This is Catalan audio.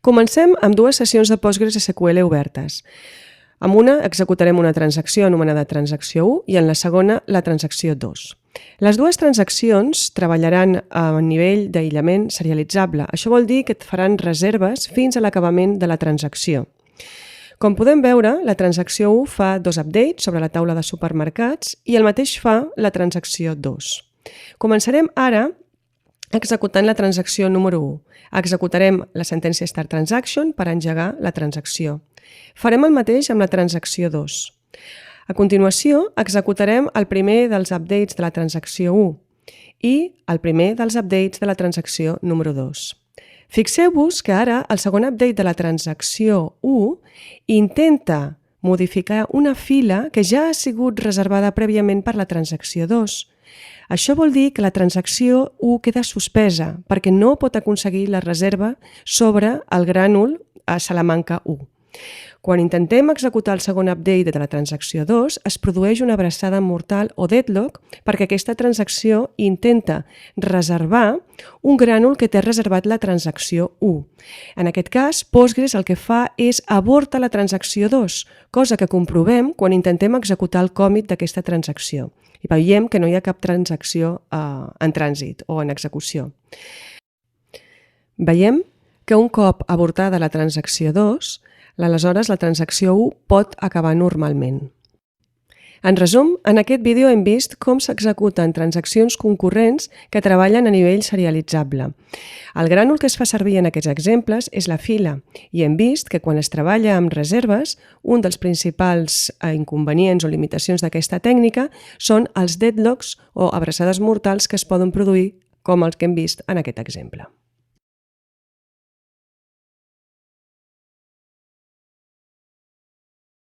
Comencem amb dues sessions de PostgreSQL obertes. Amb una executarem una transacció anomenada transacció 1 i en la segona la transacció 2. Les dues transaccions treballaran a nivell d'aïllament serialitzable. Això vol dir que et faran reserves fins a l'acabament de la transacció. Com podem veure, la transacció 1 fa 2 updates sobre la taula de supermercats i el mateix fa la transacció 2. Començarem ara executant la transacció número 1. Executarem la sentència Start Transaction per engegar la transacció. Farem el mateix amb la transacció 2. A continuació, executarem el primer dels updates de la transacció 1 i el primer dels updates de la transacció número 2. Fixeu-vos que ara el segon update de la transacció 1 intenta modificar una fila que ja ha sigut reservada prèviament per la transacció 2. Això vol dir que la transacció 1 queda suspesa perquè no pot aconseguir la reserva sobre el grànul a Salamanca 1. Quan intentem executar el segon update de la transacció 2, es produeix una abraçada mortal o deadlock perquè aquesta transacció intenta reservar un grànul que té reservat la transacció 1. En aquest cas, Postgres el que fa és avorta la transacció 2, cosa que comprovem quan intentem executar el commit d'aquesta transacció. I veiem que no hi ha cap transacció en trànsit o en execució. Veiem que un cop avortada la transacció 2, aleshores la transacció 1 pot acabar normalment. En resum, en aquest vídeo hem vist com s'executen transaccions concurrents que treballen a nivell serialitzable. El grànul que es fa servir en aquests exemples és la fila i hem vist que quan es treballa amb reserves, un dels principals inconvenients o limitacions d'aquesta tècnica són els deadlocks o abraçades mortals que es poden produir com els que hem vist en aquest exemple.